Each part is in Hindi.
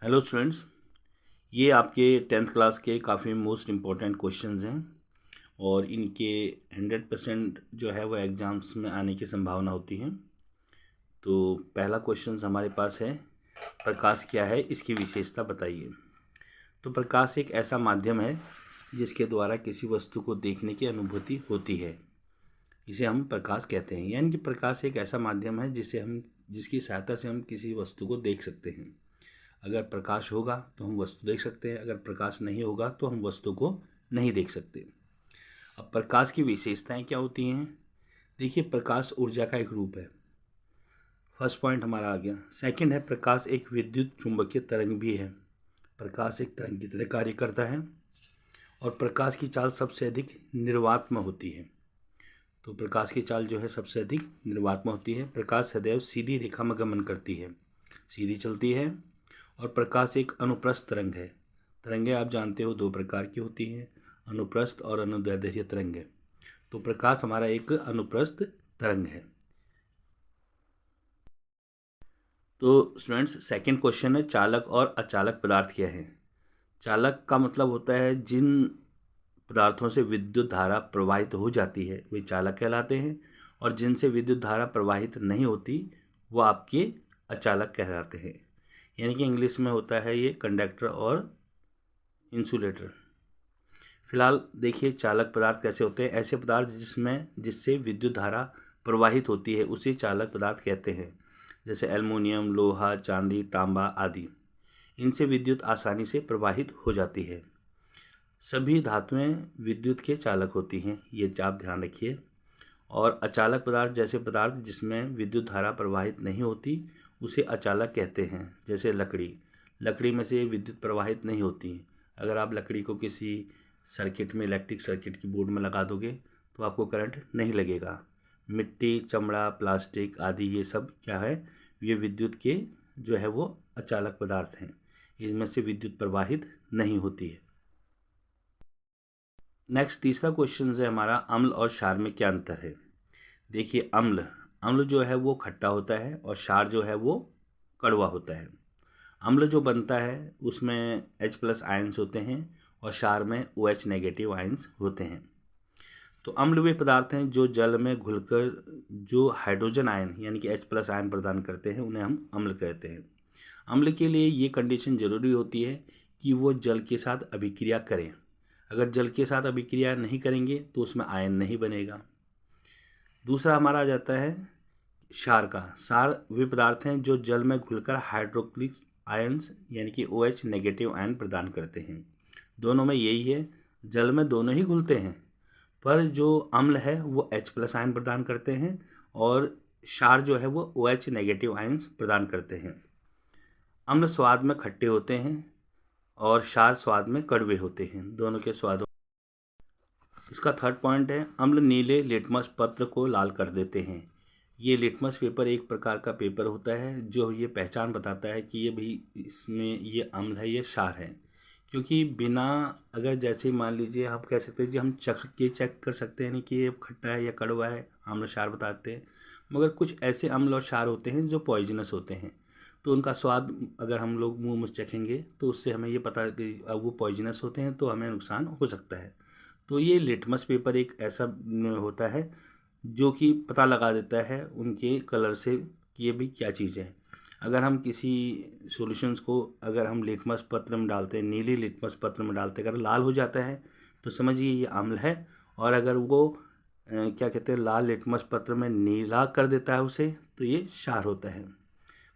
हेलो स्टूडेंट्स, ये आपके 10th क्लास के काफ़ी मोस्ट इम्पोर्टेंट क्वेश्चंस हैं और इनके 100% जो है वो एग्ज़ाम्स में आने की संभावना होती है। तो पहला क्वेश्चन हमारे पास है, प्रकाश क्या है, इसकी विशेषता बताइए। तो प्रकाश एक ऐसा माध्यम है जिसके द्वारा किसी वस्तु को देखने की अनुभूति होती है, इसे हम प्रकाश कहते हैं। यानी कि प्रकाश एक ऐसा माध्यम है जिसकी सहायता से हम किसी वस्तु को देख सकते हैं। अगर प्रकाश होगा तो हम वस्तु देख सकते हैं, अगर प्रकाश नहीं होगा तो हम वस्तु को नहीं देख सकते। अब प्रकाश की विशेषताएं क्या होती हैं? देखिए, प्रकाश ऊर्जा का एक रूप है। फर्स्ट पॉइंट हमारा आ गया। सेकंड है, प्रकाश एक विद्युत चुंबकीय तरंग भी है। प्रकाश एक तरंग की तरह कार्य करता है और प्रकाश की चाल सबसे अधिक निर्वात्म होती है। तो प्रकाश की चाल जो है सबसे अधिक निर्वात्म होती है। प्रकाश सदैव सीधी रेखा में गमन करती है, सीधी चलती है। और प्रकाश एक अनुप्रस्थ तरंग है। तरंगें आप जानते हो दो प्रकार की होती हैं, अनुप्रस्थ और अनुदैर्ध्य तरंग। तो प्रकाश हमारा एक अनुप्रस्थ तरंग है। तो स्टूडेंट्स, सेकंड क्वेश्चन है, चालक और अचालक पदार्थ क्या है। चालक का मतलब होता है जिन पदार्थों से विद्युत धारा प्रवाहित हो जाती है वे चालक कहलाते हैं, और जिनसे विद्युत धारा प्रवाहित नहीं होती वो आपके अचालक कहलाते हैं। यानी कि इंग्लिश में होता है ये कंडक्टर और इंसुलेटर। फिलहाल देखिए, चालक पदार्थ कैसे होते हैं। ऐसे पदार्थ जिससे विद्युत धारा प्रवाहित होती है उसे चालक पदार्थ कहते हैं, जैसे एल्युमिनियम, लोहा, चांदी, तांबा आदि। इनसे विद्युत आसानी से प्रवाहित हो जाती है। सभी धातुएं विद्युत के चालक होती हैं, ये आप ध्यान रखिए। और अचालक पदार्थ जैसे पदार्थ जिसमें विद्युत धारा प्रवाहित नहीं होती उसे अचालक कहते हैं, जैसे लकड़ी में से विद्युत प्रवाहित नहीं होती। अगर आप लकड़ी को किसी सर्किट में, इलेक्ट्रिक सर्किट की बोर्ड में लगा दोगे तो आपको करंट नहीं लगेगा। मिट्टी, चमड़ा, प्लास्टिक आदि ये सब क्या है, ये विद्युत के जो है वो अचालक पदार्थ हैं, इनमें से विद्युत प्रवाहित नहीं होती है। नेक्स्ट तीसरा क्वेश्चन है हमारा, अम्ल और क्षार में क्या अंतर है। देखिए, अम्ल जो है वो खट्टा होता है और क्षार जो है वो कड़वा होता है। अम्ल जो बनता है उसमें H+ आयंस होते हैं और क्षार में OH नेगेटिव आयंस होते हैं। तो अम्ल वे पदार्थ हैं जो जल में घुलकर जो हाइड्रोजन आयन यानी कि H+ आयन प्रदान करते हैं, उन्हें हम अम्ल कहते हैं। अम्ल के लिए ये कंडीशन जरूरी होती है कि वो जल के साथ अभिक्रिया करें। अगर जल के साथ अभिक्रिया नहीं करेंगे तो उसमें आयन नहीं बनेगा। दूसरा हमारा आ जाता है क्षार का। क्षार वे पदार्थ हैं जो जल में घुलकर हाइड्रोक्लिक आयंस यानी कि OH नेगेटिव आयन प्रदान करते हैं। दोनों में यही है, जल में दोनों ही घुलते हैं, पर जो अम्ल है वो H+ आयन प्रदान करते हैं और क्षार जो है वो OH नेगेटिव आयंस प्रदान करते हैं। अम्ल स्वाद में खट्टे होते हैं और क्षार स्वाद में कड़वे होते हैं, दोनों के स्वाद। इसका थर्ड पॉइंट है, अम्ल नीले लिटमस पत्र को लाल कर देते हैं। ये लिटमस पेपर एक प्रकार का पेपर होता है जो ये पहचान बताता है कि ये भी इसमें ये अम्ल है, ये क्षार है। क्योंकि बिना, अगर जैसे मान लीजिए आप कह सकते हैं जी हम चेक कर सकते हैं नहीं कि ये खट्टा है या कड़वा है, अम्ल क्षार बताते हैं। मगर कुछ ऐसे अम्ल और क्षार होते हैं जो पॉइजनस होते हैं, तो उनका स्वाद अगर हम लोग मुँह में चखेंगे तो उससे हमें ये पता कि वो पॉइजनस होते हैं, तो हमें नुकसान हो सकता है। तो ये लिटमस पेपर एक ऐसा होता है जो कि पता लगा देता है उनके कलर से कि ये भी क्या चीज़ है। अगर हम किसी सॉल्यूशंस को अगर हम लिटमस पत्र में डालते हैं, नीली लिटमस पत्र में डालते हैं, अगर लाल हो जाता है तो समझिए ये अम्ल है। और अगर वो क्या कहते हैं, लाल लिटमस पत्र में नीला कर देता है उसे, तो ये क्षार होता है।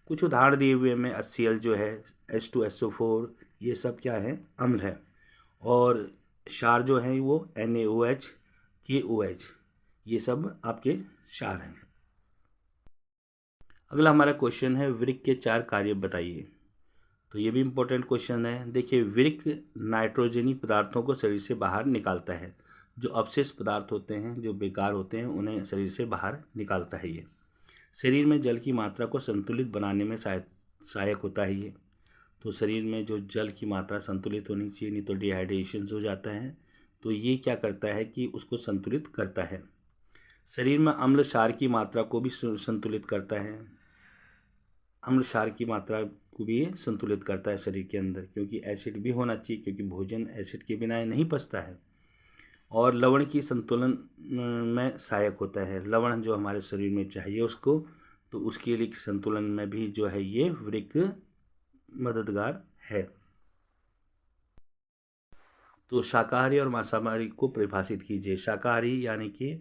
कुछ उदाहरण दिए हुए में HCl जो है, H2SO4, ये सब क्या है, अम्ल है। और क्षार जो है वो NaOH, KOH, ये सब आपके क्षार हैं। अगला हमारा क्वेश्चन है, वृक्क के 4 कार्य बताइए। तो ये भी इम्पोर्टेंट क्वेश्चन है। देखिए, वृक्क नाइट्रोजनी पदार्थों को शरीर से बाहर निकालता है। जो अवशिष्ट पदार्थ होते हैं, जो बेकार होते हैं, उन्हें शरीर से बाहर निकालता है। ये शरीर में जल की मात्रा को संतुलित बनाने में सहायक होता है ये। तो शरीर में जो जल की मात्रा संतुलित होनी चाहिए, नहीं तो डिहाइड्रेशन हो जाता है। तो ये क्या करता है कि उसको संतुलित करता है। शरीर में अम्ल क्षार की मात्रा को भी संतुलित करता है। अम्ल क्षार की मात्रा को भी ये संतुलित करता है शरीर के अंदर, क्योंकि एसिड भी होना चाहिए, क्योंकि भोजन एसिड के बिना नहीं पचता है। और लवण की संतुलन में सहायक होता है। लवण जो हमारे शरीर में चाहिए उसको, तो उसके लिए संतुलन में भी जो है ये वृक्क मददगार है। तो शाकाहारी और मांसाहारी को परिभाषित कीजिए। शाकाहारी यानी कि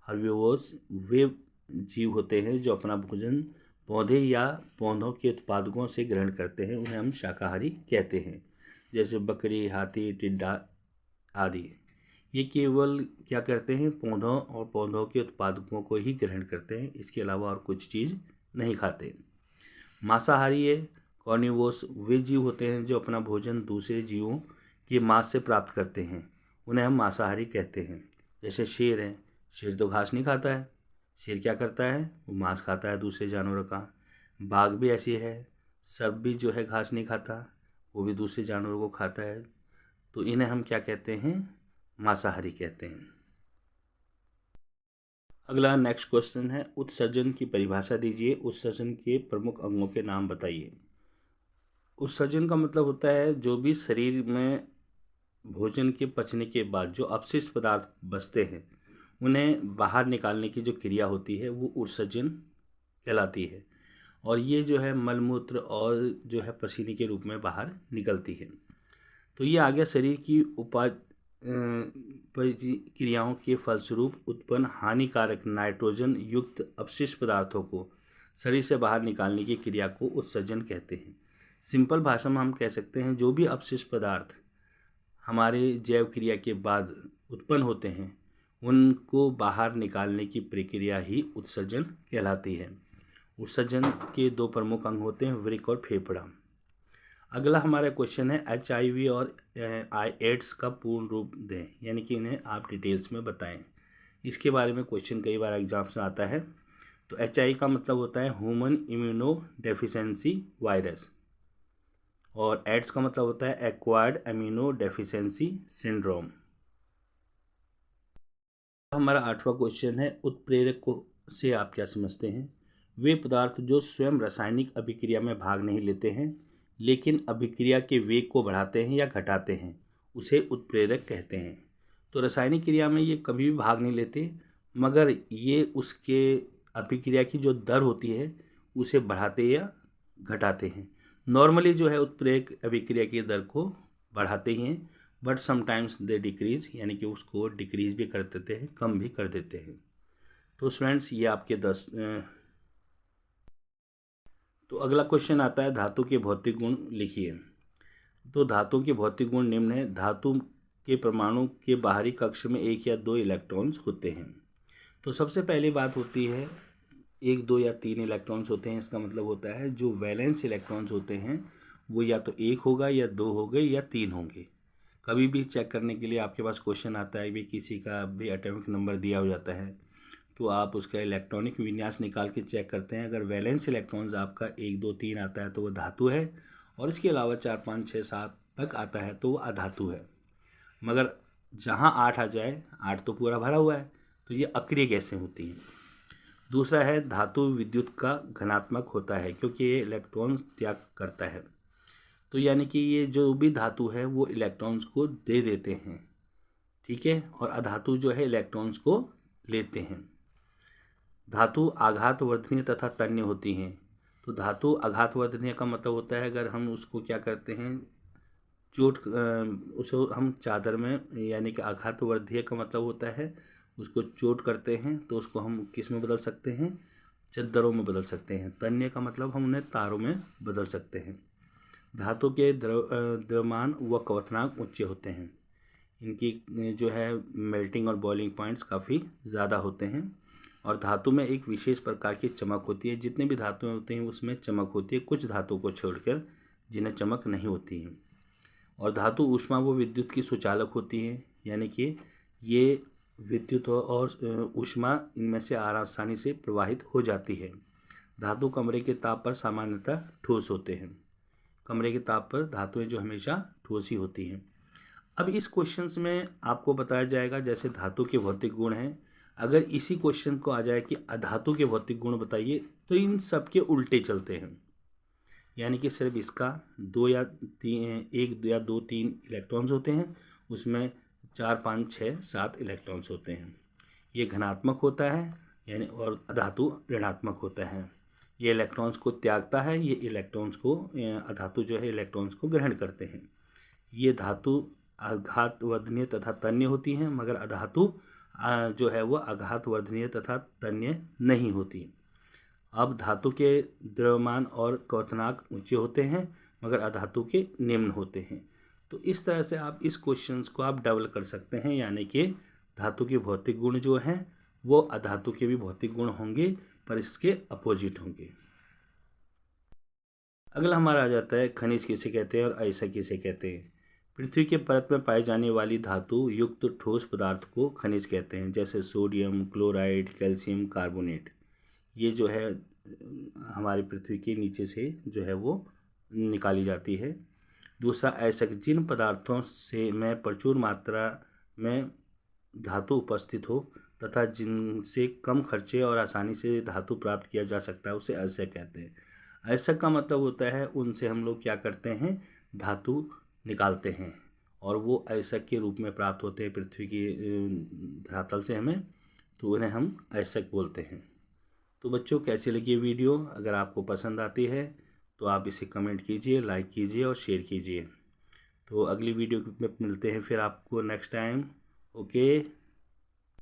हर्बिवोर्स वे जीव होते हैं जो अपना भोजन पौधे या पौधों के उत्पादकों से ग्रहण करते हैं, उन्हें हम शाकाहारी कहते हैं। जैसे बकरी, हाथी, टिड्डा आदि। ये केवल क्या करते हैं, पौधों और पौधों के उत्पादकों को ही ग्रहण करते हैं, इसके अलावा और कुछ चीज़ नहीं खाते। मांसाहारी है कार्निवोर्स वे जीव होते हैं जो अपना भोजन दूसरे जीवों के मांस से प्राप्त करते हैं, उन्हें हम मांसाहारी कहते हैं। जैसे शेर है, शेर तो घास नहीं खाता है, शेर क्या करता है, वो मांस खाता है दूसरे जानवरों का। बाघ भी ऐसी है, सर्प भी जो है घास नहीं खाता, वो भी दूसरे जानवरों को खाता है। तो इन्हें हम क्या कहते हैं, मांसाहारी कहते हैं। अगला नेक्स्ट क्वेश्चन है, उत्सर्जन की परिभाषा दीजिए। उत्सर्जन के प्रमुख अंगों के नाम बताइए। उत्सर्जन का मतलब होता है जो भी शरीर में भोजन के पचने के बाद जो अपशिष्ट पदार्थ बचते हैं उन्हें बाहर निकालने की जो क्रिया होती है वो उत्सर्जन कहलाती है। और ये जो है मलमूत्र और जो है पसीने के रूप में बाहर निकलती है। तो ये आ गया शरीर की क्रियाओं के फलस्वरूप उत्पन्न हानिकारक नाइट्रोजन युक्त अपशिष्ट पदार्थों को शरीर से बाहर निकालने की क्रिया को उत्सर्जन कहते हैं। सिंपल भाषा में हम कह सकते हैं जो भी अपशिष्ट पदार्थ हमारे जैव क्रिया के बाद उत्पन्न होते हैं उनको बाहर निकालने की प्रक्रिया ही उत्सर्जन कहलाती है। उत्सर्जन के दो प्रमुख अंग होते हैं, वृक्क और फेफड़ा। अगला हमारा क्वेश्चन है, HIV और एड्स का पूर्ण रूप दें, यानी कि इन्हें आप डिटेल्स में बताएं। इसके बारे में क्वेश्चन कई बार एग्जाम्स में आता है। तो HIV का मतलब होता है ह्यूमन इम्यूनो डेफिशिएंसी वायरस, और एड्स का मतलब होता है एक्वायर्ड एमिनो डेफिशिएंसी सिंड्रोम। हमारा 8वां क्वेश्चन है, उत्प्रेरक को से आप क्या समझते हैं। वे पदार्थ जो स्वयं रासायनिक अभिक्रिया में भाग नहीं लेते हैं लेकिन अभिक्रिया के वेग को बढ़ाते हैं या घटाते हैं, उसे उत्प्रेरक कहते हैं। तो रासायनिक क्रिया में ये कभी भी भाग नहीं लेते, मगर ये उसके अभिक्रिया की जो दर होती है उसे बढ़ाते या घटाते हैं। नॉर्मली जो है उत्प्रेरक अभिक्रिया की दर को बढ़ाते ही हैं, बट समटाइम्स दे डिक्रीज, यानी कि उसको डिक्रीज भी कर देते हैं, कम भी कर देते हैं। तो स्टूडेंट्स ये आपके 10। तो अगला क्वेश्चन आता है, धातु के भौतिक गुण लिखिए। तो धातु के भौतिक गुण निम्न है। धातु के परमाणु के बाहरी कक्ष में 1 या 2 इलेक्ट्रॉन्स होते हैं। तो सबसे पहली बात होती है 1, 2 या 3 इलेक्ट्रॉन्स होते हैं। इसका मतलब होता है जो वैलेंस इलेक्ट्रॉन्स होते हैं वो या तो 1 होगा या 2 होंगे या 3 होंगे। कभी भी चेक करने के लिए आपके पास क्वेश्चन आता है भी, किसी का भी एटॉमिक नंबर दिया हो जाता है तो आप उसका इलेक्ट्रॉनिक विन्यास निकाल के चेक करते हैं। अगर वैलेंस इलेक्ट्रॉन्स आपका 1, 2, 3 आता है तो वो धातु है, और इसके अलावा 4, 5, 6, 7 तक आता है तो वो अधातु है। मगर जहाँ 8 आ जाए, 8 तो पूरा भरा हुआ है, तो ये अक्रिय गैसें होती हैं। दूसरा है, धातु विद्युत का धनात्मक होता है क्योंकि ये इलेक्ट्रॉन त्याग करता है। तो यानी कि ये जो भी धातु है वो इलेक्ट्रॉन्स को दे देते हैं, ठीक है, और अधातु जो है इलेक्ट्रॉन्स को लेते हैं। धातु आघातवर्धनीय तथा तन्य होती हैं। तो धातु आघातवर्धनीय का मतलब होता है अगर हम उसको क्या करते हैं, चोट, उसको हम चादर में, यानी कि आघातवर्धनीय का मतलब होता है उसको चोट करते हैं तो उसको हम किस में बदल सकते हैं, चद्दरों में बदल सकते हैं। तन्य का मतलब हम उन्हें तारों में बदल सकते हैं। धातु के द्रव्यमान व क्वथनांक उच्च होते हैं। इनकी जो है मेल्टिंग और बॉइलिंग पॉइंट्स काफ़ी ज़्यादा होते हैं। और धातु में एक विशेष प्रकार की चमक होती है। जितने भी धातुएं होती हैं उसमें चमक होती है, कुछ धातु को छोड़कर जिन्हें चमक नहीं होती है। और धातु ऊष्मा व विद्युत की सुचालक होती है, यानी कि ये विद्युत और ऊष्मा इनमें से आसानी से प्रवाहित हो जाती है। धातु कमरे के ताप पर सामान्यतः ठोस होते हैं। कमरे के ताप पर धातुएं जो हमेशा ठोस ही होती हैं। अब इस क्वेश्चन में आपको बताया जाएगा जैसे धातु के भौतिक गुण हैं, अगर इसी क्वेश्चन को आ जाए कि अधातु के भौतिक गुण बताइए तो इन सब के उल्टे चलते हैं। यानी कि सिर्फ इसका 2 या 3, 1 या 2 3 इलेक्ट्रॉन्स होते हैं, उसमें 4 5 6 7 इलेक्ट्रॉन्स होते हैं। ये धनात्मक होता है यानी, और अधातु ऋणात्मक होता है। ये इलेक्ट्रॉन्स को त्यागता है, ये इलेक्ट्रॉन्स को, अधातु जो है इलेक्ट्रॉन्स को ग्रहण करते हैं। ये धातु आघात वर्धनीय तथा तन्य होती हैं, मगर अधातु जो है वो आघात वर्धनीय तथा तन्य नहीं होती। अब धातु के द्रव्यमान और क्वथनांक ऊंचे होते हैं, मगर अधातु के निम्न होते हैं। तो इस तरह से आप इस क्वेश्चंस को आप डेवलप कर सकते हैं, यानी कि धातु के भौतिक गुण जो हैं वो अधातु के भी भौतिक गुण होंगे, पर इसके अपोजिट होंगे। अगला हमारा आ जाता है खनिज किसे कहते हैं और अयस्क किसे कहते हैं। पृथ्वी के परत में पाई जाने वाली धातु युक्त ठोस पदार्थ को खनिज कहते हैं, जैसे सोडियम, क्लोराइड, कैल्शियम कार्बोनेट। ये जो है हमारी पृथ्वी के नीचे से जो है वो निकाली जाती है। दूसरा अयस्क, जिन पदार्थों से में प्रचुर मात्रा में धातु उपस्थित हो तथा जिनसे कम खर्चे और आसानी से धातु प्राप्त किया जा सकता है, उसे अयस्क कहते हैं। अयस्क का मतलब होता है उनसे हम लोग क्या करते हैं, धातु निकालते हैं, और वो अयस्क के रूप में प्राप्त होते हैं पृथ्वी की धरातल से हमें, तो उन्हें हम अयस्क बोलते हैं। तो बच्चों, कैसी लगी वीडियो? अगर आपको पसंद आती है तो आप इसे कमेंट कीजिए, लाइक कीजिए और शेयर कीजिए। तो अगली वीडियो में मिलते हैं फिर आपको नेक्स्ट टाइम। ओके।